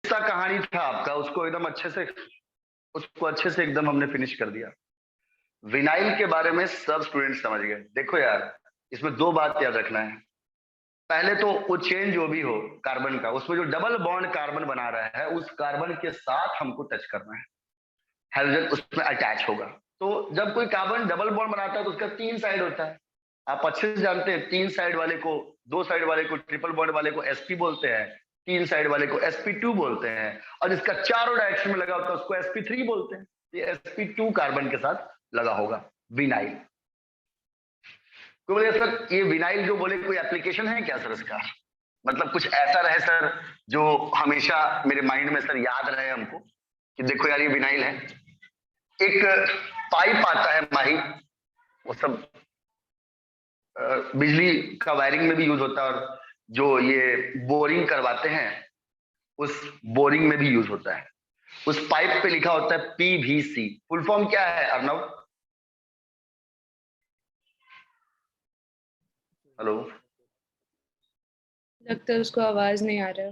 किस्सा कहानी था आपका, उसको अच्छे से एकदम हमने फिनिश कर दिया। विनाइल के बारे में सब स्टूडेंट समझ गए। देखो यार, इसमें दो बात याद रखना है। पहले तो वो चेन जो भी हो कार्बन का, उसमें जो डबल बॉन्ड कार्बन बना रहा है उस कार्बन के साथ हमको टच करना है, हाइड्रोजन उसमें अटैच होगा। तो जब कोई कार्बन डबल बॉन्ड बनाता है तो उसका 3 साइड होता है। आप अच्छे से जानते हैं, 3 साइड वाले को, 2 साइड वाले को, ट्रिपल बॉन्ड वाले को sp बोलते हैं, 3 साइड वाले को sp2 बोलते हैं, और जिसका चारों डायरेक्शन में लगा होता है उसको sp3 बोलते हैं। ये sp2 कार्बन के साथ लगा होगा विनाइल। कोई बोले सर ये विनाइल जो बोले कोई एप्लीकेशन है क्या सर इसका? मतलब कुछ ऐसा रहे सर जो हमेशा मेरे माइंड में सर याद रहे हमको कि देखो यार ये विनाइल है। एक पाइप आता है माही, वो सब बिजली का वायरिंग में भी यूज होता है, और जो ये बोरिंग करवाते हैं उस बोरिंग में भी यूज होता है। उस पाइप पे लिखा होता है पीवीसी। फुल फॉर्म क्या है अर्नव? हेलो, लगता है उसको आवाज नहीं आ रहा है।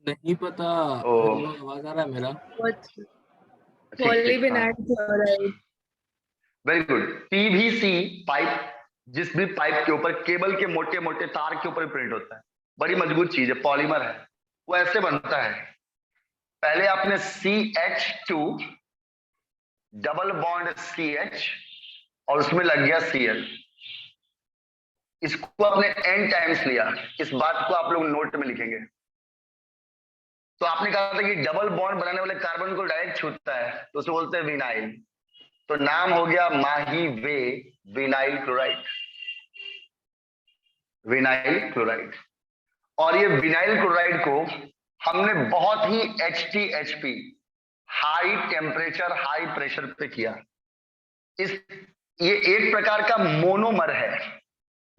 नहीं पता। आवाज आ रहा है मेरा? Polyvinyl chloride. Very good. PVC pipe, जिस भी पाइप के ऊपर केबल के मोटे मोटे तार के ऊपर प्रिंट होता है, बड़ी मजबूत चीज है, पॉलीमर है। वो ऐसे बनता है, पहले आपने CH2 डबल बॉन्ड CH और उसमें लग गया Cl। इसको आपने n टाइम्स लिया। इस बात को आप लोग नोट में लिखेंगे। तो आपने कहा था कि डबल बॉन्ड बनाने वाले कार्बन को डायरेक्ट छूटता है तो उसे बोलते हैं विनाइल। तो नाम हो गया माही वे विनाइल क्लोराइड। Vinyl chloride. और ये विनाइल क्लोराइड को हमने बहुत ही HTHP high temperature high pressure पे किया। ये एक प्रकार का मोनोमर है।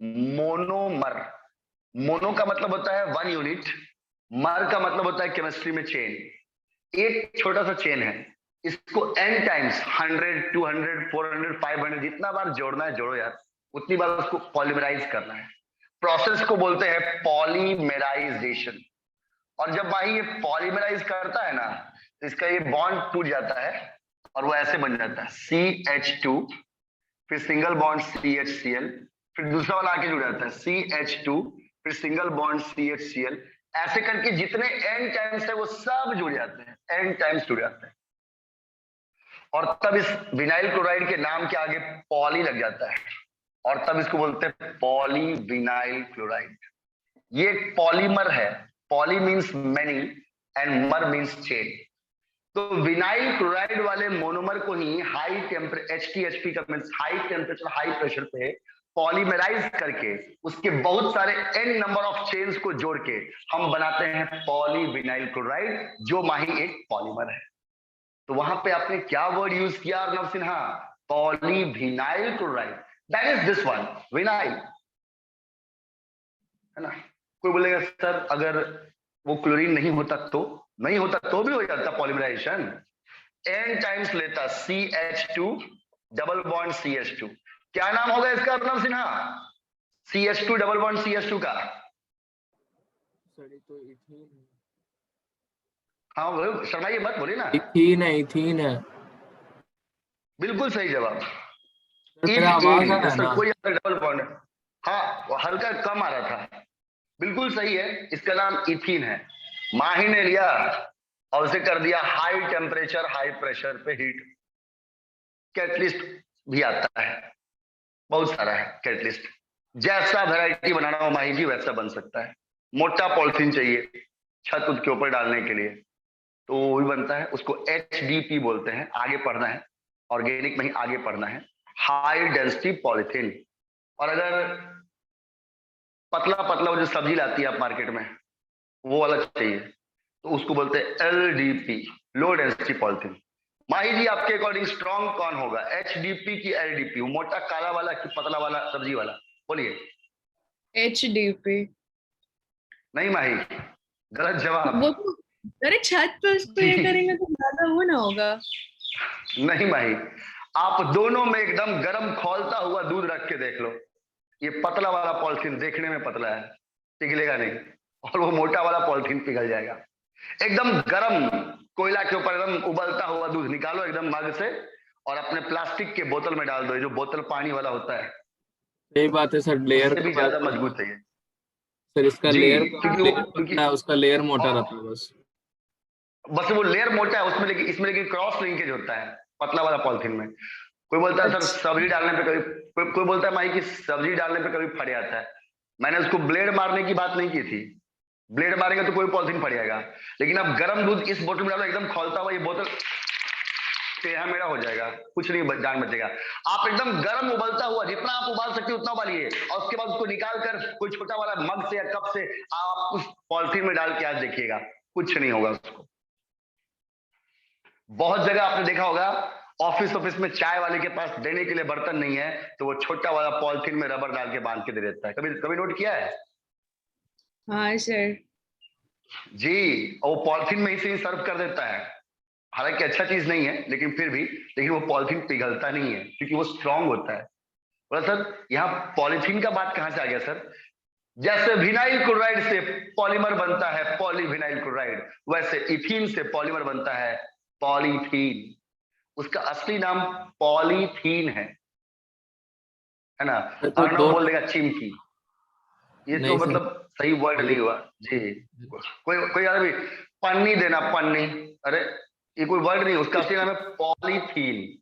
मोनोमर, मोनो का मतलब होता है 1 यूनिट, मर का मतलब होता है केमिस्ट्री में चेन। एक छोटा सा चेन है, इसको n टाइम्स 100, 200, 400, 500 जितना बार जोड़ना है जोड़ो यार, उतनी बार उसको पॉलीमराइज करना है। प्रोसेस को बोलते हैं पॉलीमेराइजेशन। और जब भाई ये पॉलीमराइज करता है ना तो इसका ये बॉन्ड टूट जाता है और वो ऐसे बन जाता है CH2, फिर सिंगल बॉन्ड CHCl, फिर दूसरा वाला आके जुड़ जाता है CH2, फिर सिंगल बॉन्ड CHCl। ऐसे करके जितने n टाइम्स है वो सब जुड़ जाते हैं, n टाइम्स जुड़ जाते हैं। और तब इस विनाइल क्लोराइड के नाम के आगे पॉली लग जाता है और तब इसको बोलते हैं पॉलीविनाइल क्लोराइड। ये एक पॉलीमर है। पॉली मीन्स मैनी एंड मर मीन्स चेन। तो विनाइल क्लोराइड वाले मोनोमर को ही हाई टेम्परेचर, HTHP का means high temperature high pressure पे पॉलीमराइज करके उसके बहुत सारे n नंबर ऑफ चेन्स को जोड़ के हम बनाते हैं पॉलीविनाइल क्लोराइड, जो माही एक पॉलीमर है। तो वहां पे आपने क्या वर्ड यूज किया Arnav Sinha? Polyvinyl chloride. That is this one, vinyl, है ना? कोई बोलेगा सर अगर वो क्लोरीन नहीं होता तो? नहीं होता तो भी हो जाता पॉलीमराइजेशन। n टाइम्स लेता CH2 डबल बॉन्ड CH2। क्या नाम होगा इसका Arnav Sinha? CH2 double bond CH2 का? तो इथीन। हाँ बोलो, शर्माइए मत, बोलिए ना। इथीन है, इथीन है। बिल्कुल सही जवाब। मेरा आवाज आ रहा है ना? कोई डबल बॉन्ड, हाँ हल्का कम आ रहा था। बिल्कुल सही है, इसका नाम इथीन है। माही ने लिया और उसे कर दिया हाई टेम्परेचर हाई प्रेशर पे हीट। कैटलिस्ट भी आता है, बहुत सारा है कैटलिस्ट। जैसा वैरायटी बनाना हो माही जी वैसा बन सकता है। मोटा पॉलिथीन चाहिए छत के ऊपर डालने के लिए तो वो भी बनता है, उसको HDP बोलते हैं। आगे पढ़ना है, ऑर्गेनिक में ही आगे पढ़ना है, हाई डेंसिटी पॉलिथीन। और अगर पतला पतला वो जो सब्जी लाती है आप मार्केट में, वो वाला चाहिए तो उसको बोलते हैं LDP, लो डेंसिटी पॉलिथीन। माही जी आपके अकॉर्डिंग स्ट्रॉन्ग कौन होगा, HDP की LDP? मोटा काला वाला कि पतला वाला सब्जी वाला? बोलिए। HDP। नहीं माही, गलत जवाब। वो तो अरे छत पे उसको ये करेंगे तो ज्यादा वो ना होगा। नहीं माही, आप दोनों में एकदम गर्म खौलता हुआ दूध रख के देख लो। ये पतला वाला पॉलिथीन देखने में पतला है, पिघलेगा नहीं, और वो मोटा वाला पॉलिथीन पिघल जाएगा। एकदम गरम कोयला के ऊपर एकदम उबलता हुआ दूध निकालो एकदम मग से और अपने प्लास्टिक के बोतल में डाल दो, जो बोतल पानी वाला होता है। सही बात है सर, लेयर उससे भी ज्यादा मजबूत है ये सर, इसका जी, लेयर क्योंकि पतला है, उसका लेयर मोटा रहता है बस। बस वो लेयर मोटा है उसमें, लेकिन इसमें लेकिन क्रॉस लिंकेज होता है पतला वाला पॉलिथीन में। कोई बोलता है सर अच्छा। सब्जी डालने पे कभी, कोई बोलता है माई कि सब्जी डालने पे कभी फट जाता है। मैंने उसको ब्लेड मारने की बात नहीं की थी, ब्लेड मारेंगे तो कोई पॉलिथीन फट जाएगा, लेकिन अब गर्म दूध इस बोतल में डालो एकदम खौलता हुआ, ये बोतल टेढ़ा मेढ़ा हो जाएगा, कुछ नहीं जान बचेगा। आप एकदम गर्म उबलता हुआ जितना आप उबाल सकते हो उतना उबालिए, और उसके बाद उसको निकाल कर कोई छोटा वाला मग से या कप से आप उस पॉलिथीन में डाल के आज देखिएगा, कुछ नहीं होगा उसको। बहुत जगह आपने देखा होगा ऑफिस में चाय वाले के पास देने के लिए बर्तन नहीं है तो वो छोटा वाला पॉलिथीन में रबर डाल के बांध के दे देता है, कभी कभी नोट किया है? हाँ सर। जी, और वो पॉलिथीन में ही सर्व कर देता है। हालांकि अच्छा चीज नहीं है लेकिन फिर भी, लेकिन वो पॉलिथीन पिघलता नहीं है क्योंकि वो स्ट्रांग होता है। बोला सर यहाँ पॉलिथीन का बात कहां से आ गया सर? जैसे विनाइल क्लोराइड से पॉलीमर बनता है पॉलीविनाइल क्लोराइड, वैसे इथीन से पॉलीमर बनता है पॉलीथीन। उसका असली नाम पॉलीथीन है ना? तो अगर दो बोल देगा चिमकी, ये तो नहीं सर, मतलब सही वर्ड नहीं हुआ जी। कोई कोई आदमी पन्नी देना, पन्नी, अरे ये कोई वर्ड नहीं, उसका असली नाम है पॉलीथीन।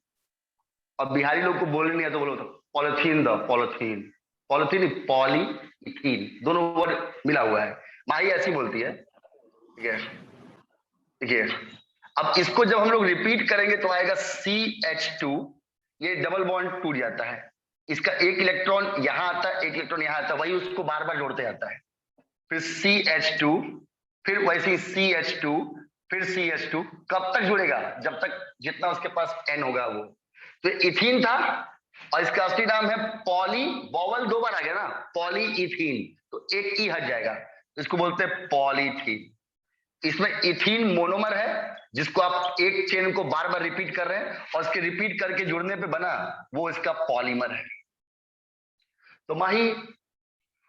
अब बिहारी लोग को बोलने नहीं है तो बोलो तो पॉलिथीन दो, पॉलिथीन, पॉलिथीन पॉली इथीन, दोनों वर्ड मिला हुआ है। माही ऐसी बोलती है, ठीक है? ठीक है, अब इसको जब हम लोग रिपीट करेंगे तो आएगा CH2, ये डबल बॉन्ड टूट जाता है, इसका एक इलेक्ट्रॉन यहां आता है, एक इलेक्ट्रॉन यहां आता है, वही उसको बार बार जोड़ते जाता है। फिर CH2, फिर वैसे CH2, फिर CH2, कब तक जुड़ेगा? जब तक जितना उसके पास N होगा वो। तो इथीन था और इसका असली नाम है पॉली, वॉवल दो बार आ गया ना, पॉली इथीन, तो एक ई हट जाएगा, इसको बोलते हैं पॉलीथीन। इसमें इथीन मोनोमर है जिसको आप एक चेन को बार बार रिपीट कर रहे हैं और इसके रिपीट करके जुड़ने पे बना वो इसका पॉलीमर है। तो माही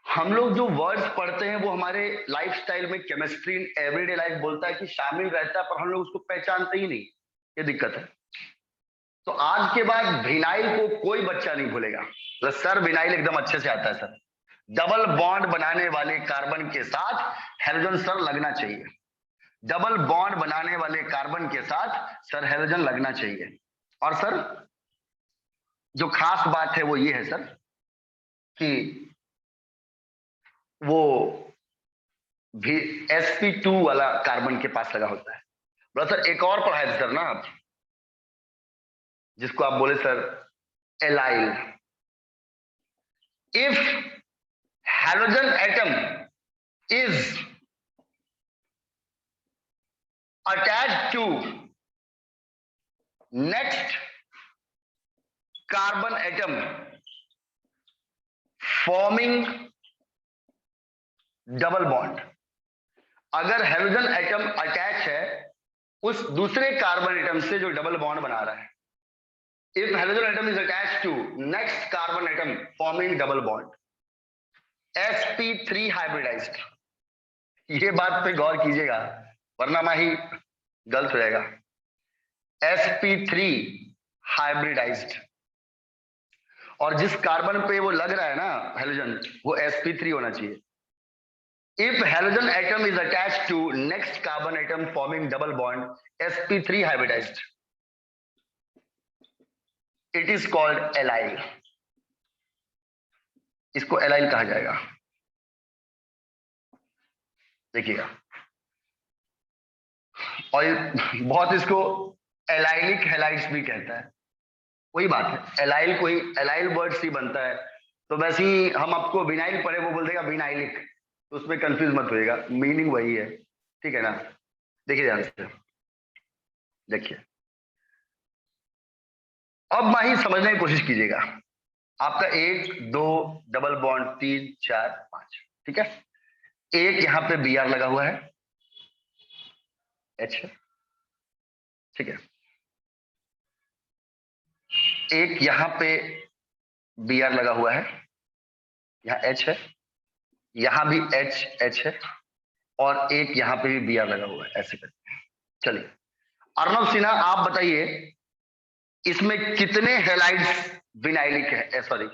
हम लोग जो वर्ड्स पढ़ते हैं वो हमारे लाइफस्टाइल में, केमिस्ट्री इन एवरीडे लाइफ बोलता है कि शामिल रहता है, पर हम लोग उसको पहचानते ही नहीं, ये दिक्कत है। तो आज के बाद विनाइल को कोई बच्चा नहीं भूलेगा। तो सर विनाइल एकदम अच्छे से आता है सर, डबल बॉन्ड बनाने वाले कार्बन के साथ हेलोजन सर लगना चाहिए, डबल बॉन्ड बनाने वाले कार्बन के साथ सर हेलोजन लगना चाहिए। और सर जो खास बात है वो ये है सर कि वो भी sp2 वाला कार्बन के पास लगा होता है। बोला सर एक और पढ़ाए थे सर ना आप, जिसको आप बोले sir allyl. If halogen atom is attached to next carbon atom forming double bond, अगर हेलोजन एटम अटैच है उस दूसरे कार्बन एटम से जो डबल बॉन्ड बना रहा है, if halogen atom is attached to next carbon atom forming double bond, sp3 hybridised, ये बात पे गौर कीजिएगा वरना माही गलत हो जाएगा। sp3 हाइब्रिडाइज्ड, और जिस कार्बन पे वो लग रहा है ना हेलोजन, वो sp3 होना चाहिए। If halogen atom is attached to next carbon atom forming double bond sp3 hybridized, it is called allyl, इसको एलाइल कहा जाएगा। देखिएगा, और बहुत इसको एलाइलिक हेलाइड्स भी कहता है, वही बात है, एलाइल को ही एलाइल वर्ड से बनता है। तो वैसे ही हम आपको विनाइल पढ़े वो बोल देगा विनाइलिक, तो उसमें कंफ्यूज मत होइएगा, मीनिंग वही है, ठीक है ना? देखिए ध्यान से, देखिए अब माही समझने की कोशिश कीजिएगा। आपका 1 2 डबल बॉन्ड 3 4 5, ठीक है? एक यहां पे Br लगा हुआ है, H, ठीक है? एक यहां पे Br लगा हुआ है, यहां H है, यहां भी H है, और एक यहाँ पे भी Br लगा हुआ है, ऐसे करके। चलिए अर्णव सिन्हा आप बताइए इसमें कितने हेलाइड्स विनाइलिक है, सॉरी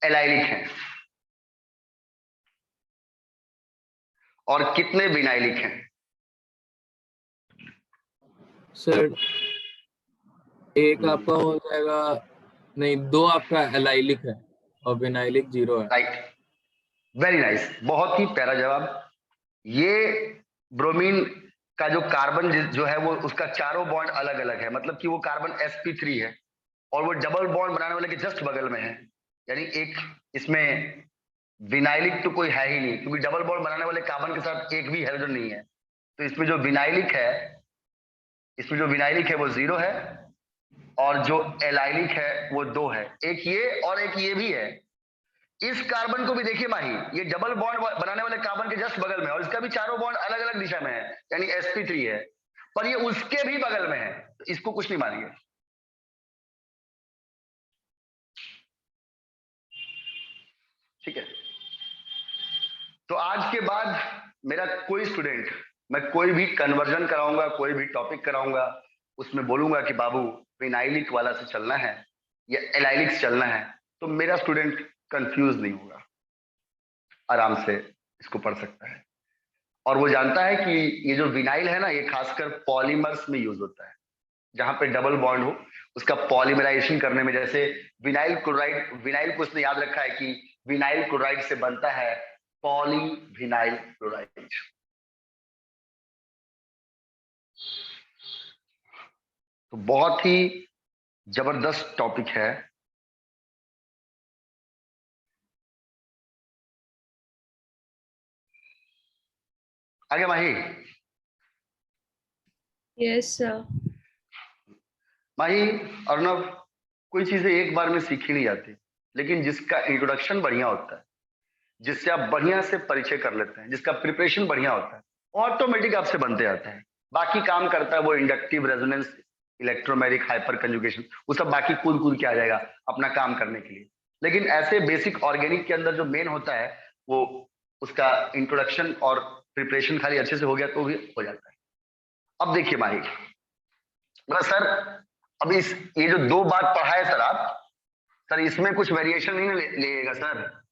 एलाइलिक हैं और कितने विनाइलिक हैं? सर एक आपका हो जाएगा, नहीं 2 आपका एलाइलिक है और विनाइलिक 0 है। राइट, वेरी नाइस, बहुत ही प्यारा जवाब। ये ब्रोमीन का जो कार्बन जो है वो उसका चारों बॉन्ड अलग अलग है, मतलब कि वो कार्बन sp3 है और वो डबल बॉन्ड बनाने वाले के जस्ट बगल में है, यानी एक इसमें विनाइलिक तो कोई है ही नहीं, क्योंकि डबल बॉन्ड बनाने वाले कार्बन के साथ एक भी हाइड्रोजन नहीं है। तो इसमें जो विनाइलिक है वो 0 है और जो एलाइलिक है वो 2 है, एक ये और एक ये भी है। इस कार्बन को भी देखिए माही, ये डबल बॉन्ड बनाने वाले कार्बन के जस्ट बगल में है और इसका भी चारों बॉन्ड अलग अलग दिशा में है, यानी sp3 है, पर ये उसके भी बगल में है, तो इसको कुछ नहीं मानिए। ठीक है, तो आज के बाद मेरा कोई स्टूडेंट, मैं कोई भी कन्वर्जन कराऊंगा, कोई भी टॉपिक कराऊंगा, उसमें बोलूंगा कि बाबू विनाइलिक वाला से चलना है या एलाइलिक से चलना है, तो मेरा स्टूडेंट कंफ्यूज नहीं होगा, आराम से इसको पढ़ सकता है। और वो जानता है कि ये जो विनाइल है ना, ये खासकर पॉलीमर्स में यूज होता है, जहां पे डबल बॉन्ड हो उसका पॉलीमराइजेशन करने में। जैसे विनाइल क्लोराइड, विनाइल को उसने याद रखा है कि विनाइल क्लोराइड से बनता है पॉलीविनाइल क्लोराइड। तो बहुत ही जबरदस्त टॉपिक है। आगे माही। Yes sir. माही, अर्णव, कोई चीजें एक बार में सीखी नहीं जाती, लेकिन जिसका इंट्रोडक्शन बढ़िया होता है, जिससे आप बढ़िया से परिचय कर लेते हैं, जिसका प्रिपरेशन बढ़िया होता है, ऑटोमेटिक आपसे बनते जाते हैं। बाकी काम करता है वो inductive resonance, electromagnetic hyper conjugation, वो सब बाकी कूद कूद के आ जाएगा अपना काम करने के लिए। लेकिन ऐसे बेसिक ऑर्गेनिक के अंदर जो मेन होता है वो उसका इंट्रोडक्शन और प्रिपरेशन खाली अच्छे से हो गया तो भी हो जाता है। अब देखिए माही, सर अब ये जो 2 बात पढ़ा है सर आप, सर इसमें कुछ वेरिएशन नहीं लेगा सर?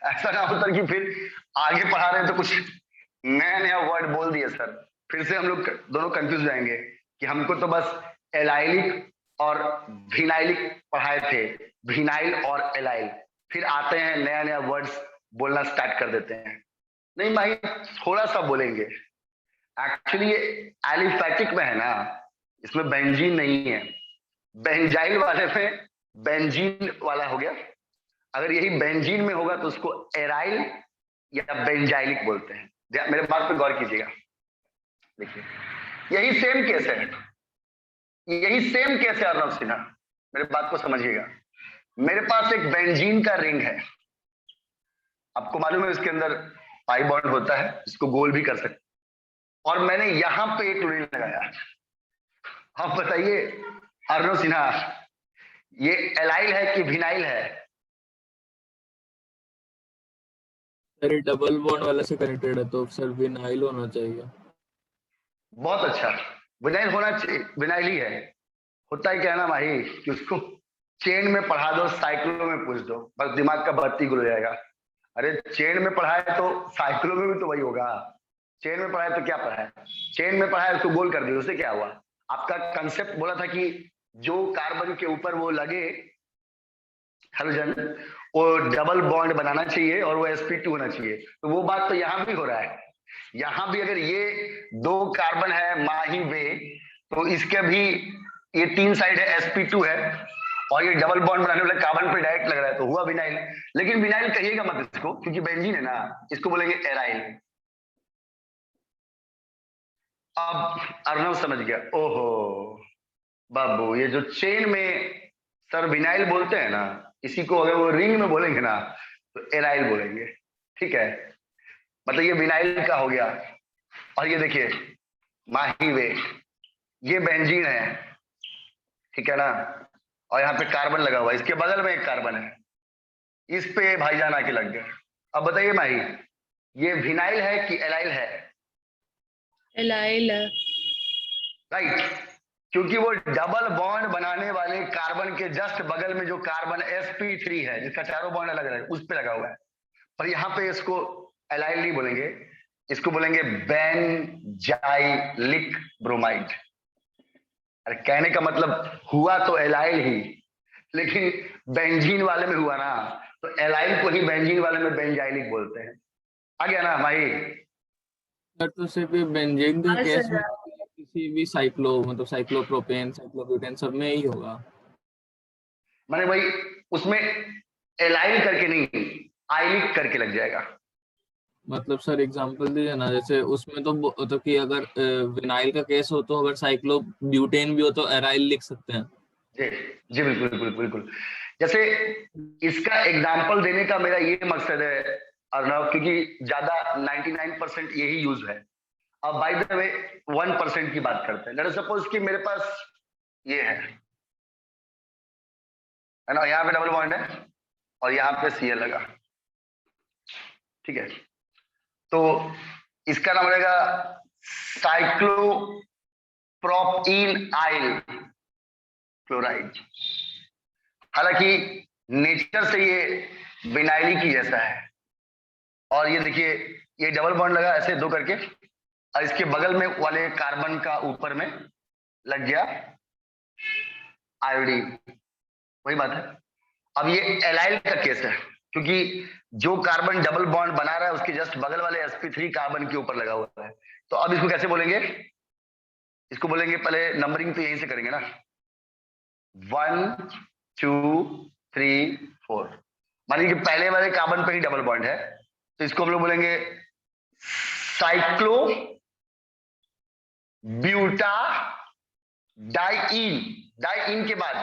ऐसा ना हो सर कि फिर आगे पढ़ा रहे हैं तो कुछ नया नया वर्ड बोल दिए सर, फिर से हम लोग दोनों कंफ्यूज जाएंगे कि हमको तो बस एलाइलिक और विनाइलिक पढ़ाए थे, विनाइल और एलाइल, फिर आते हैं नया नया वर्ड्स बोलना स्टार्ट कर देते हैं। नहीं भाई, थोड़ा सा बोलेंगे। एक्चुअली ये एलिफैटिक में है ना, इसमें बेंजीन नहीं है, बेंजाइल वाले में बेंजीन वाला हो गया। अगर यही बेंजीन में होगा तो उसको एराइल या बेंजाइलिक बोलते हैं। मेरे बात पे गौर कीजिएगा, देखिए यही सेम केस है, यही सेम केस है अर्णव सिन्हा, मेरे बात को समझिएगा। मेरे पास एक बेंजीन का रिंग है, आपको मालूम है इसके अंदर पाई बॉन्ड होता है, इसको गोल भी कर सकते, और मैंने यहां पे एक क्लोरीन लगाया। आप बताइए अर्णव सिन्हा, ये एलाइल है कि विनाइल है? सर डबल बॉन्ड वाले से कनेक्टेड है तो सर विनाइल होना चाहिए। बहुत अच्छा, विनाइल होना चाहिए, विनाइल ही है। होता है क्या ना भाई कि उसको चेन में पढ़ा दो, साइकिलों में पूछ दो, बस दिमाग का बत्ती गुल हो जाएगा। अरे चेन में पढ़ा है तो साइकिलों में भी तो वही होगा। चेन में पढ़ा है तो क्या पढ़ा है, चेन में पढ़ा है उसको गोल कर दिया, उससे क्या हुआ? आपका कंसेप्ट बोला था कि जो कार्बन के ऊपर वो लगे हाइड्रोजन, वो डबल बॉन्ड बनाना चाहिए और वो sp2 होना चाहिए, तो वो बात तो यहाँ भी हो रहा है। यहाँ भी अगर ये 2 कार्बन है माही वे, तो इसके भी ये 3 साइड है sp2 है और ये डबल बॉन्ड बनाने वाले कार्बन पे डायरेक्ट लग रहा है, तो हुआ विनाइल। लेकिन विनाइल कहिएगा मत इसको, क्योंकि बेंजीन है ना, इसको बोलेंगे एराइल। अब अर्णव समझ गया, ओहो बाबू, ये जो चेन में सर विनाइल बोलते हैं ना, इसी को अगर वो रिंग में बोलेंगे ना तो एराइल बोलेंगे। ठीक है, मतलब ये विनाइल का हो गया। और ये देखिए माही वे, ये बेंजीन है, ठीक है ना, और यहाँ पे कार्बन लगा हुआ है, इसके बगल में एक कार्बन है, इस पे भाईजान आके लग गया। अब बताइए माही, ये विनाइल है कि एलाइल है? एलाइल है। राइट, क्योंकि वो डबल बॉन्ड बनाने वाले कार्बन के जस्ट बगल में जो कार्बन sp3 है, जिसका चारों बॉन्ड अलग अलग उस पे लगा हुआ है। पर यहाँ पे इसको एलाइल नहीं बोलेंगे, इसको बोलेंगे बेंजाइलिक ब्रोमाइड। अरे कहने का मतलब हुआ तो एलाइल ही, लेकिन बेंजीन वाले में हुआ ना, तो एलाइल को ही बेंजीन वाले में बेंजाइलिक बोलते हैं। आ गया ना भाई? सर तो सिर्फ बेंजीन के हाँ केस सर। में किसी भी साइक्लो मतलब साइक्लोप्रोपेन साइक्लोब्यूटेन सब में यही होगा। मैंने भाई उसमें एलाइल करके नहीं, आइलिक करके लग जाएगा। मतलब सर एग्जांपल दीजिए ना, जैसे उसमें तो कि अगर विनाइल का केस हो तो अगर साइक्लोब्यूटेन भी हो तो एराइल लिख सकते हैं। जी जी बिल्कुल बिल्कुल बिल्कुल। जैसे इसका एग्जाम्पल देने का मेरा ये मकसद है अर्णव, क्योंकि ज्यादा 99% यही यूज है। अब बाय द वे 1% की बात करते हैं। लेट्स सपोज कि मेरे पास ये है ना, यहाँ पे डबल बॉन्ड है और यहाँ पे Cl लगा, ठीक है? तो इसका नाम रहेगा साइक्लोप्रोपीन आइल क्लोराइड। हालांकि नेचर से ये विनाइली की जैसा है, और ये देखिए ये डबल बॉन्ड लगा ऐसे दो करके, और इसके बगल में वाले कार्बन का ऊपर में लग गया आयोडीन, वही बात है। अब ये एलाइल का केस है, क्योंकि जो कार्बन डबल बॉन्ड बना रहा है उसके जस्ट बगल वाले sp3 कार्बन के ऊपर लगा हुआ है। तो अब इसको कैसे बोलेंगे? इसको बोलेंगे, पहले नंबरिंग तो यहीं से करेंगे ना, 1 2 3 4। मान लीजिए पहले वाले कार्बन पे ही डबल बॉन्ड है, तो इसको हम लोग बोलेंगे साइक्लो ब्यूटा डाइइन। डाइइन के बाद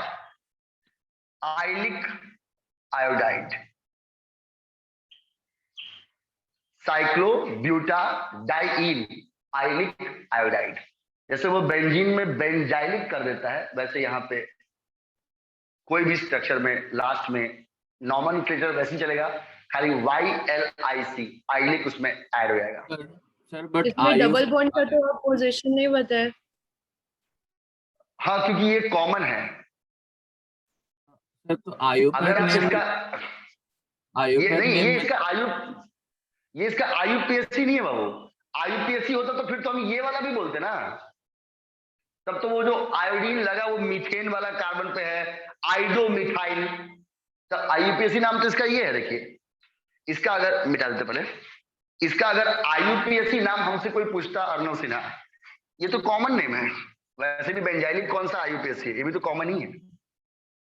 iliac iodide, cyclo buta diene iliac iodide. जैसे वो बेंजीन में बेंजाइलिक कर देता है, वैसे यहाँ पे कोई भी स्ट्रक्चर में लास्ट में नॉमेनक्लेचर वैसे ही चलेगा, खाली YLIC आइलिक उसमें ऐड हो जाएगा। सर बट इसमें डबल बॉन्ड का तो आप पोजीशन नहीं बताया। हाँ, क्योंकि ये कॉमन है। सर तो आयु अगर आप इसका ये नहीं, नेम ये इसका IUPAC नहीं है बाबू। IUPAC होता तो फिर तो हम ये वाला भी बोलते ना, तब तो वो जो आयोडीन लगा वो मीथेन वाला कार्बन पे है, आइडोमिथाइल। तो IUPAC नाम तो इसका ये है। देखिए इसका अगर मिटा देते पहले, इसका अगर IUPAC नाम हमसे कोई पूछता, अर्णव सिन्हा, ये तो कॉमन नेम है। वैसे भी बेंजाइलिक कौन सा IUPAC है, ये भी तो कॉमन ही है।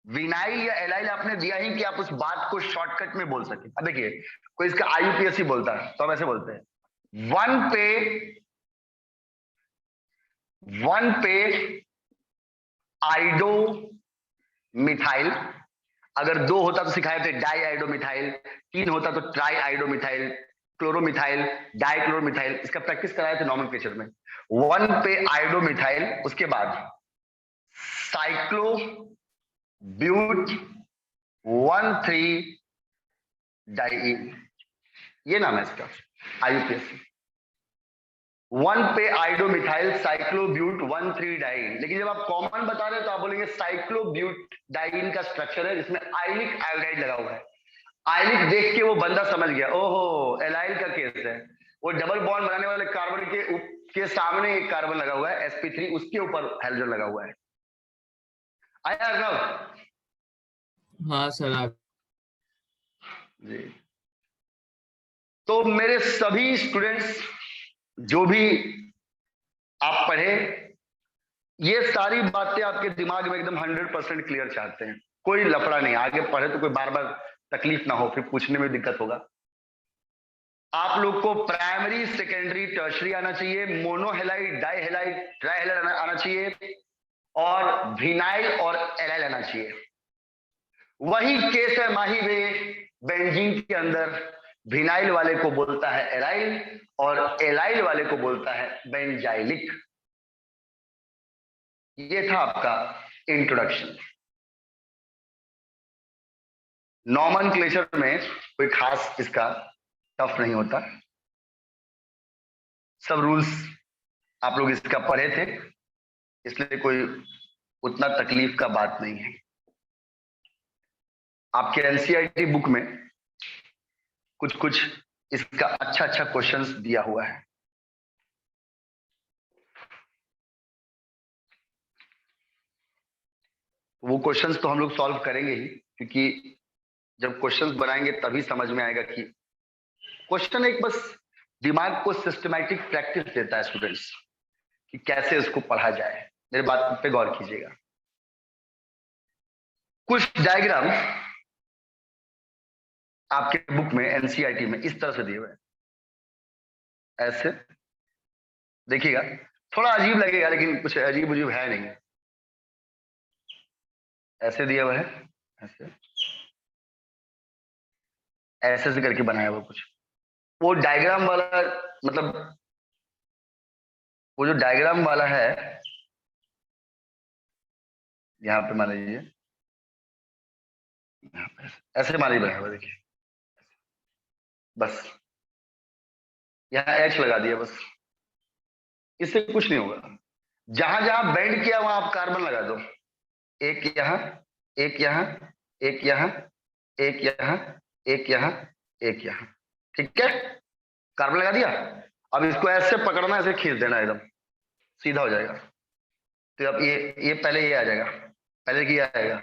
विनाइल या एलाइल आपने दिया ही कि आप उस बात को शॉर्टकट में बोल सके। अब देखिए कोई इसका IUPAC बोलता है तो हम ऐसे बोलते हैं, वन पे आइडो मिथाइल। अगर 2 होता तो सिखाए थे डाई आइडोमिथाइल, 3 होता तो ट्राई आइडोमिथाइल, क्लोरोमिथाइल, डाइक्लोरोमिथाइल। इसका प्रैक्टिस कराए थे नॉमेनक्लेचर में। 1 पे आइडोमिथाइल, उसके बाद साइक्लो ब्यूट 1,3 डाइइन, ये नाम है इसका IUPAC। 1 पे आइडोमिथाइल साइक्लोब्यूट 1,3 डाइइन। लेकिन जब आप कॉमन बता रहे हैं तो आप बोलेंगे साइक्लोब्यूट डाइइन का स्ट्रक्चर है जिसमें आइलिक आयोडाइड लगा हुआ है। आइलिक देख के वो बंदा समझ गया, ओहो एलाइल का केस है। वो डबल बॉन्ड बनाने वाले कार्बन के सामने एक कार्बन लगा हुआ है sp3, उसके ऊपर हाइड्रोजन लगा हुआ है। आया अर्णव? हाँ सर आप जी। तो मेरे सभी स्टूडेंट्स जो भी आप पढ़े, ये सारी बातें आपके दिमाग में एकदम 100% क्लियर चाहते हैं, कोई लफड़ा नहीं। आगे पढ़े तो कोई बार बार तकलीफ ना हो, फिर पूछने में दिक्कत होगा। आप लोग को प्राइमरी सेकेंडरी टर्शरी आना चाहिए, मोनोहेलाइड डाइहेलाइड ट्राइहेलाइड आना चाहिए, और विनाइल और एलाइल आना चाहिए। वही केस है माही में बेंजीन के अंदर, विनाइल वाले को बोलता है एराइल और एलाइल वाले को बोलता है बेंजाइलिक। ये था आपका इंट्रोडक्शन। नॉमेनक्लेचर में कोई खास इसका टफ नहीं होता। सब रूल्स आप लोग इसका पढ़े थे, इसलिए कोई उतना तकलीफ का बात नहीं है। आपके एनसीईआरटी बुक में कुछ कुछ इसका अच्छा अच्छा क्वेश्चंस दिया हुआ है। वो क्वेश्चंस तो हम लोग सॉल्व करेंगे ही, क्योंकि जब क्वेश्चंस बनाएंगे तभी समझ में आएगा कि क्वेश्चन एक बस दिमाग को सिस्टमैटिक प्रैक्टिस देता है स्टूडेंट्स कि कैसे उसको पढ़ा जाए। मेरे बात पे गौर कीजिएगा। कुछ डायग्राम आपके बुक में एनसीईआरटी में इस तरह से दिए हुए हैं, ऐसे देखिएगा। थोड़ा अजीब लगेगा लेकिन कुछ अजीब उजीब है नहीं। ऐसे दिया हुआ है, ऐसे ऐसे से करके बनाया हुआ कुछ। वो डायग्राम वाला मतलब वो जो डायग्राम वाला है, यहाँ पे मान लीजिए, यहाँ पे ऐसे मान लीजिए बनाया हुआ, देखिए बस यहाँ एच लगा दिया बस, इससे कुछ नहीं होगा। जहां जहां बेंड किया वहां आप कार्बन लगा दो, एक यहाँ, एक यहाँ, एक यहाँ, एक यहाँ, एक यहाँ, एक यहाँ, ठीक है, कार्बन लगा दिया। अब इसको ऐसे पकड़ना, ऐसे खींच देना, एकदम सीधा हो जाएगा। तो अब ये पहले ये आ जाएगा, पहले की आएगा,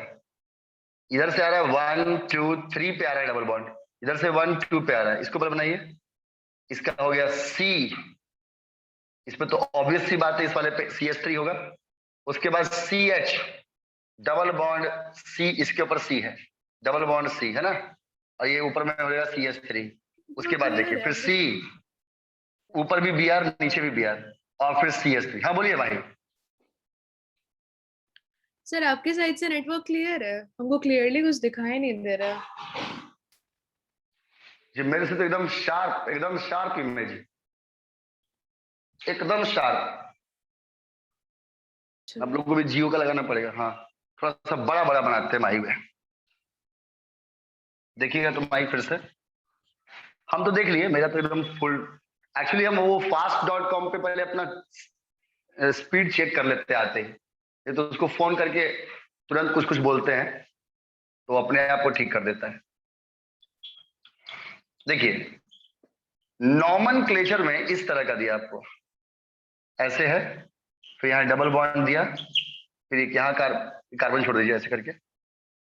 इधर से आ रहा है 1 2 3 पे आ रहा है डबल बॉन्ड, इधर से 1 2 पे आ रहा है, इसको पहले बनाइए। इसका हो गया सी, इसमें तो ऑब्वियस सी बात है, इस वाले पे CH3 होगा। उसके बाद CH डबल बॉन्ड C, इसके ऊपर C है, डबल बॉन्ड C है ना, और ये ऊपर में हो जाएगा CH3। उसके बाद देखिए फिर C, ऊपर भी Br, नीचे भी Br, और फिर CH3। हाँ बोलिए भाई। सर आपके साइड से नेटवर्क क्लियर है, हमको क्लियरली कुछ दिखाई नहीं दे रहा। जी मेरे से तो एकदम शार्प इमेज, एकदम शार्प। आप लोगों को भी जियो का लगाना पड़ेगा। हाँ थोड़ा सा बड़ा बड़ा बनाते हैं माही में, देखिएगा तो माही फिर से। हम तो देख लिए, मेरा तो एकदम फुल। एक्चुअली हम वो fast.com पे पहले अपना स्पीड चेक कर लेते आते हैं, ये तो उसको फोन करके तुरंत कुछ कुछ बोलते हैं तो अपने आप को ठीक कर देता है। देखिए नॉमनक्लेचर में इस तरह का दिया आपको, ऐसे है, फिर यहाँ डबल बॉन्ड दिया, फिर एक यहाँ कार्बन छोड़ दीजिए ऐसे करके,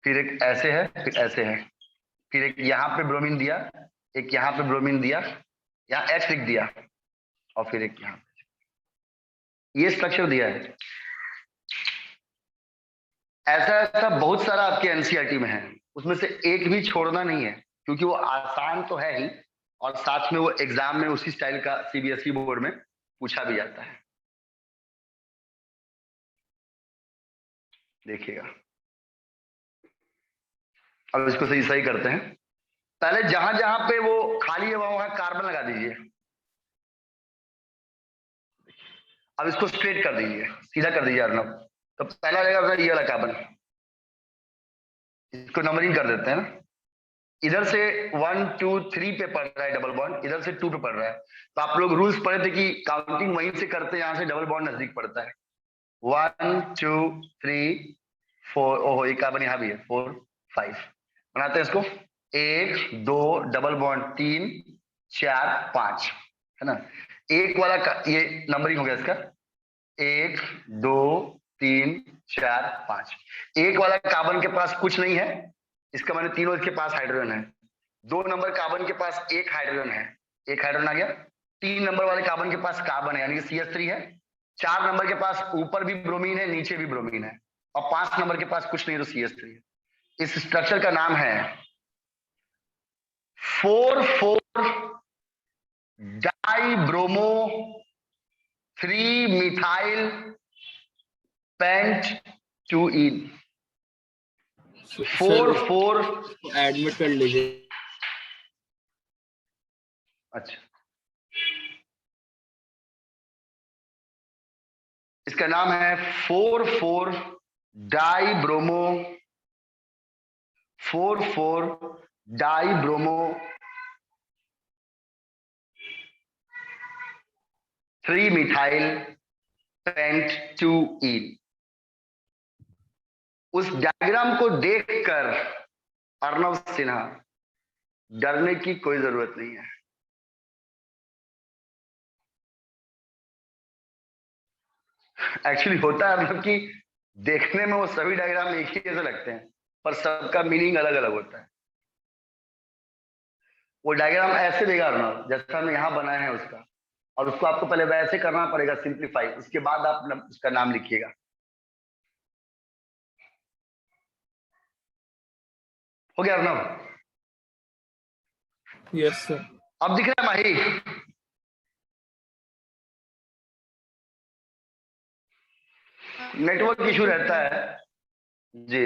फिर एक ऐसे है, फिर ऐसे है, फिर एक यहाँ पे ब्रोमीन दिया, एक यहाँ पे ब्रोमीन दिया, यहाँ H लिख दिया, और फिर एक यहाँ, ये स्ट्रक्चर दिया है। ऐसा ऐसा बहुत सारा आपके एनसीईआरटी में है, उसमें से एक भी छोड़ना नहीं है, क्योंकि वो आसान तो है ही, और साथ में वो एग्जाम में उसी स्टाइल का सीबीएसई बोर्ड में पूछा भी जाता है। देखिएगा अब इसको सही सही करते हैं। पहले जहां जहां पे वो खाली है वहां कार्बन लगा दीजिए। अब इसको स्ट्रेट कर दीजिए, सीधा कर दीजिए अर्नब। तो पहला रहेगा ये वाला कार्बन, इसको नंबरिंग कर देते हैं ना, इधर से 1 2 3 पे पड़ रहा है डबल बॉन्ड, इधर से 2 पे पड़ रहा है। तो आप लोग रूल्स पढ़े थे कि काउंटिंग वहीं से करते हैं, यहां से डबल बॉन्ड नजदीक पड़ता है। 1 2 3 4, ओहो एक कार्बन यहाँ भी है, 4 5 बनाते हैं इसको। 1 2 डबल बॉन्ड 3 4 5 है ना। एक वाला ये नंबरिंग हो गया इसका, 1 2 3 4 5। एक वाला कार्बन के पास कुछ नहीं है, इसका मैंने तीनों इसके पास हाइड्रोजन है। 2 नंबर कार्बन के पास एक हाइड्रोजन है, एक हाइड्रोजन आ गया। 3 नंबर वाले कार्बन के पास कार्बन है, यानी कि CH3 है। 4 नंबर के पास ऊपर भी ब्रोमीन है, नीचे भी ब्रोमीन है, और 5 नंबर के पास कुछ नहीं तो CH3 है। इस स्ट्रक्चर का नाम है 4,4 डाइब्रोमो 3 मिथाइल पेंट-2-ईन। 4,4 एडमिट कर लीजिए। अच्छा, इसका नाम है 4,4 डाइब्रोमो 4,4 डाइब्रोमो 3 मिथाइल पेंट-2-ईन। उस डायग्राम को देखकर अर्णव सिन्हा डरने की कोई जरूरत नहीं है। एक्चुअली होता है अर्णव कि देखने में वो सभी डायग्राम एक ही जैसे लगते हैं, पर सबका मीनिंग अलग अलग होता है। वो डायग्राम ऐसे देगा अर्णव जैसा हमने यहां बनाया है उसका, और उसको आपको पहले वैसे करना पड़ेगा सिंप्लीफाई, उसके बाद आप उसका नाम लिखिएगा। हो गया अर्णव? Yes sir. अब दिख रहा है माही? नेटवर्क इशू रहता है जी।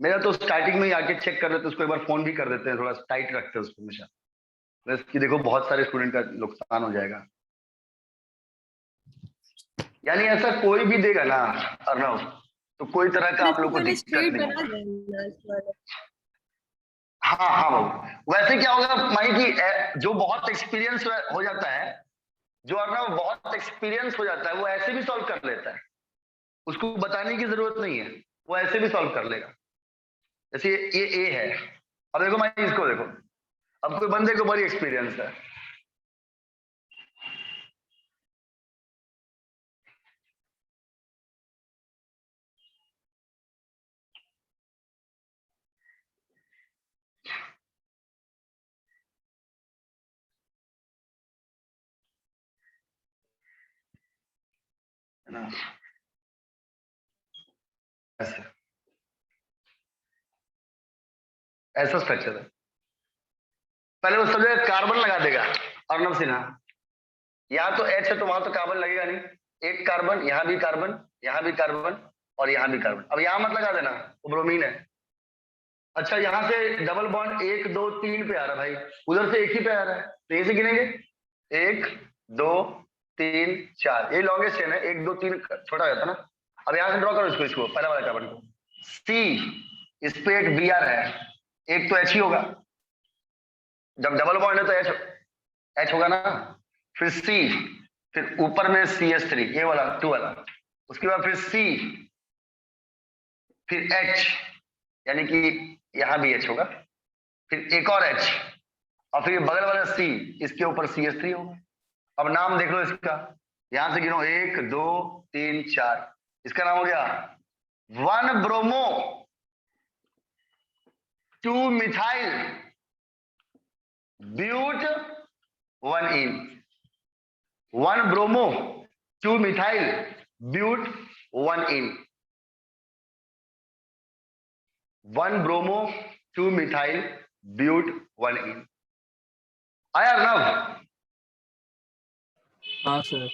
मेरा तो स्टार्टिंग में ही आके चेक कर लेते, उसको एक बार फोन भी कर देते हैं, थोड़ा टाइट रखते हैं उसको हमेशा, बस कि देखो बहुत सारे स्टूडेंट का नुकसान हो जाएगा। यानी ऐसा कोई भी देगा ना अर्णव, तो कोई तरह का आप लोग को मैंने दिक्कत स्ट्रेट नहीं बना होगा। दिया। हाँ हाँ बाबू, वैसे क्या होगा माही की जो बहुत एक्सपीरियंस हो जाता है, जो अर्णव बहुत एक्सपीरियंस हो जाता है, वो ऐसे भी सॉल्व कर लेता है, उसको बताने की जरूरत नहीं है, वो ऐसे भी सॉल्व कर लेगा। जैसे ये ए है, अब देखो माही इसको देखो, अब कोई बंदे को बड़ी एक्सपीरियंस है, है ना, ऐसे ऐसा स्ट्रक्चर है। पहले वो सब जगह कार्बन लगा देगा अर्णव सिन्हा, यहाँ तो एच है तो वहां तो कार्बन लगेगा नहीं, एक कार्बन, यहाँ भी कार्बन, यहाँ भी कार्बन, और यहाँ भी कार्बन। अब यहाँ मत लगा देना, वो ब्रोमीन है। अच्छा यहाँ से डबल बॉन्ड 1 2 3 पे आ रहा है भाई, उधर से एक ही पे आ रहा है, तो यहीं से गिनेंगे 1 2 3 4, ये लॉन्गेस्ट चेन है, 1 2 3 छोटा रहता ना। अब यहाँ से ड्रॉ करो इसको पहला वाला कार्बन को, सी, इस पे एक बी आर है, एक तो एच ही होगा, जब डबल बॉन्ड है तो एच होगा ना, फिर सी, फिर ऊपर में CH3 ये वाला 2 वाला, उसके बाद फिर सी, फिर एच, यानी कि यहां भी एच होगा, फिर एक और एच, और फिर बगल वाला सी, इसके ऊपर CH3 होगा। अब नाम देख लो इसका, यहां से गिनो 1 2 3 4, इसका नाम हो गया 1 bromo 2 methyl but 1 ene, 1 bromo 2 methyl but 1 ene, 1 bromo 2 methyl but 1 ene. आया अर्णव? हाँ सर।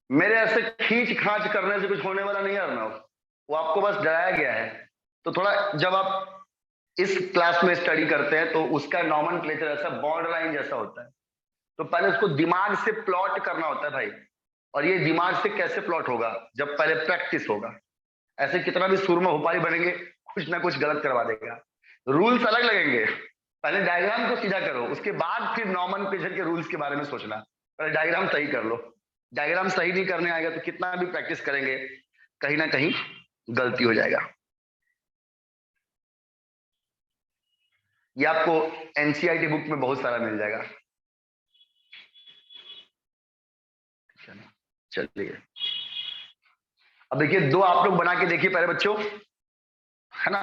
मेरे ऐसे खींच खांच करने से कुछ होने वाला नहीं है अर्णव, वो आपको बस डराया गया है। तो थोड़ा जब आप इस क्लास में स्टडी करते हैं तो उसका नॉमेनक्लेचर ऐसा बॉन्ड लाइन जैसा होता है, तो पहले उसको दिमाग से प्लॉट करना होता है भाई। और ये दिमाग से कैसे प्लॉट होगा? जब पहले प्रैक्टिस होगा। ऐसे कितना भी सुरमा भोपाली बनेंगे, कुछ ना कुछ गलत करवा देगा। रूल्स अलग लगेंगे, पहले डायग्राम को सीधा करो, उसके बाद फिर नॉमेनक्लेचर के रूल्स के बारे में सोचना। पहले डायग्राम सही कर लो, डायग्राम सही नहीं करने आएगा तो कितना भी प्रैक्टिस करेंगे कहीं ना कहीं गलती हो जाएगा। ये आपको एनसीईआरटी बुक में बहुत सारा मिल जाएगा। चलिए अब देखिए, दो आप लोग बना के देखिए पहले बच्चों, है ना,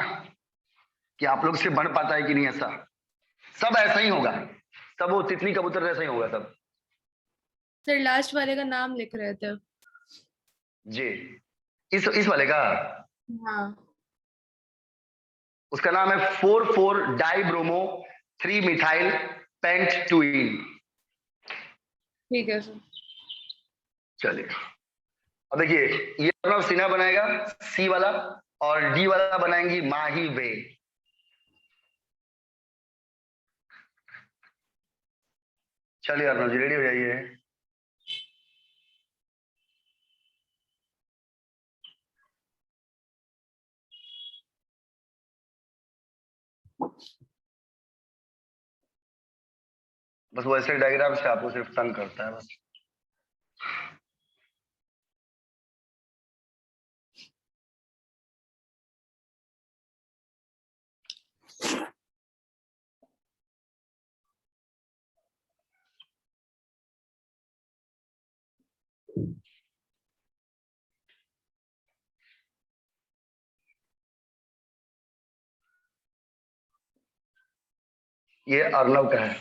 कि आप लोग से बन पाता है कि नहीं। ऐसा सब ऐसा ही होगा, सब वो तितली कबूतर जैसा ही होगा सब। सर लास्ट वाले का नाम लिख रहे थे। जी, इस वाले का, हाँ उसका नाम है 4,4 डाइब्रोमो 3 मिथाइल पेंट-2-ईन। ठीक है सर। चलिए अब देखिए, ये अर्णव सिन्हा बनाएगा सी वाला, और डी वाला बनाएंगी माही वे। चलिए अर्णव जी रेडी हो जाइए। बस वो ऐसे डायग्राम से आपको सिर्फ तंग करता है बस। ये अर्नव का है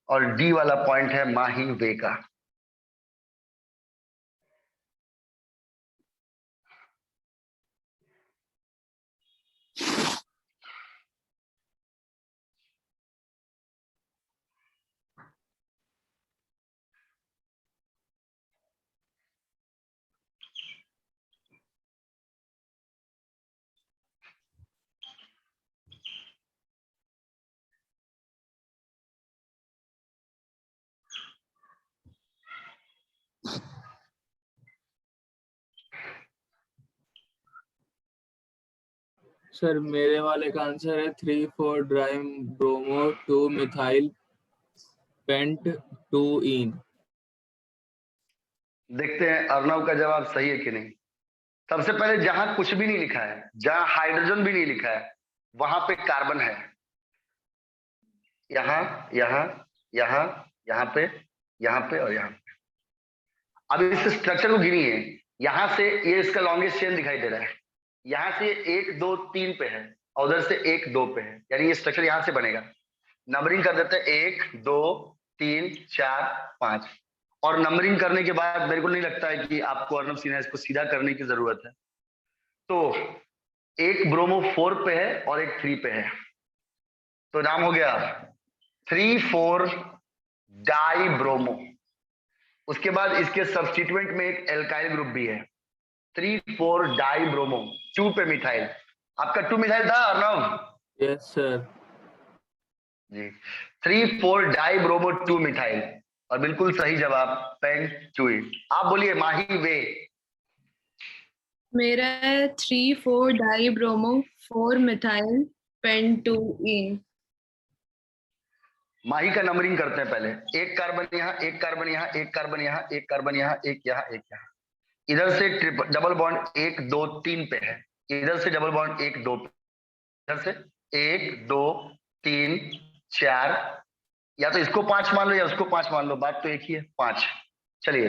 और डी वाला पॉइंट है माही वे का। सर मेरे वाले का आंसर है 3,4 ड्राई ब्रोमो 2 मिथाइल पेंट 2 इन। देखते हैं अर्नव का जवाब सही है कि नहीं। सबसे पहले जहां कुछ भी नहीं लिखा है, जहां हाइड्रोजन भी नहीं लिखा है, वहां पे कार्बन है। यहाँ यहाँ यहाँ यहाँ पे और यहाँ पे। अब इस स्ट्रक्चर को गिनिए, यहां से ये इसका लॉन्गेस्ट चेन दिखाई दे रहा है, यहां से 1 2 3 पे है और उधर से 1 2 पे है, यानी ये स्ट्रक्चर यहां से बनेगा। नंबरिंग कर देते हैं 1 2 3 4 5। और नंबरिंग करने के बाद मेरे को नहीं लगता है कि आपको अर्नव सिन्हा इसको सीधा करने की जरूरत है। तो एक ब्रोमो 4 पे है और एक 3 पे है, तो नाम हो गया 3,4 डाई ब्रोमो। उसके बाद इसके सब्स्टिट्यूएंट में एक एल्काइल ग्रुप भी है, 3,4 डाई ब्रोमो 2 पे मिथाइल। आपका 2 मिथाइल था अर्नव? यस सर जी, 3,4 डाई ब्रोमो 2 मिथाइल और बिल्कुल सही जवाब पेंट। आप बोलिए माही वे। मेरा है 3,4 डाई ब्रोमो 4 मिथाइल पेंटूइन। माही का नंबरिंग करते हैं पहले, एक कार्बन यहाँ, एक कार्बन यहाँ, एक कार्बन यहाँ, एक कार्बन यहाँ, एक यहाँ, एक यहाँ। इधर से डबल बॉन्ड 1 2 3 पे है, इधर से डबल बॉन्ड 1 2 पे, इधर से 1 2 3 4, या तो इसको 5 मान लो या उसको 5 मान लो, बात तो एक ही है 5। चलिए,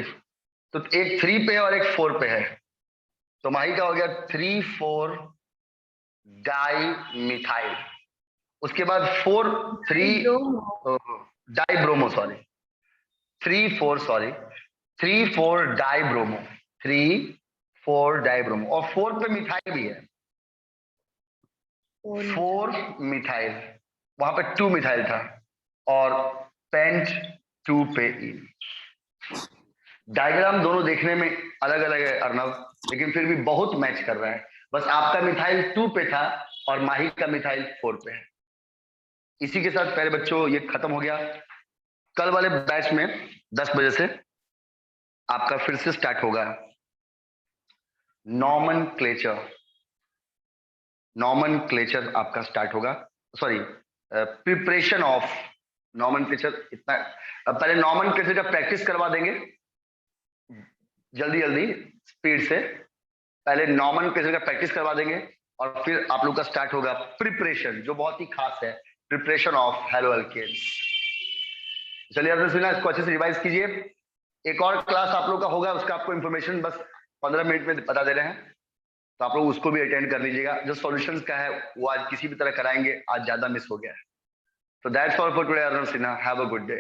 तो एक 3 पे और एक 4 पे है, तो माही का हो गया 3,4 डाई मिथाइल। उसके बाद 4 3 die bromo, sorry 3,4 die bromo, 3,4 die bromo, और 4 पे मिथाइल भी है, 4 मिथाइल, वहां पे 2 मिथाइल था और पेंट 2 पे इन। डायग्राम दोनों देखने में अलग अलग है अर्नव, लेकिन फिर भी बहुत मैच कर रहा है। बस आपका मिथाइल 2 पे था और माही का मिथाइल 4 पे है। इसी के साथ पहले बच्चों ये खत्म हो गया। कल वाले बैच में 10 बजे से आपका फिर से स्टार्ट होगा नॉमनक्लेचर आपका स्टार्ट होगा, सॉरी प्रिपरेशन ऑफ नॉमनक्लेचर। इतना पहले नॉमनक्लेचर का प्रैक्टिस करवा देंगे जल्दी जल्दी स्पीड से, पहले नॉमनक्लेचर का प्रैक्टिस करवा देंगे और फिर आप लोग का स्टार्ट होगा प्रिपरेशन, जो बहुत ही खास है, प्रिपरेशन ऑफ हैलोअल्केन्स। चलिए आपने सुना, इसको अच्छे से रिवाइज कीजिए। एक और क्लास आप लोग का होगा, उसका आपको इन्फॉर्मेशन बस 15 मिनट में बता दे रहे हैं, तो आप लोग उसको भी अटेंड कर लीजिएगा। जो सॉल्यूशंस का है वो आज किसी भी तरह कराएंगे, आज ज्यादा मिस हो गया है। तो that's all for today Arnav Sinha, have a good day.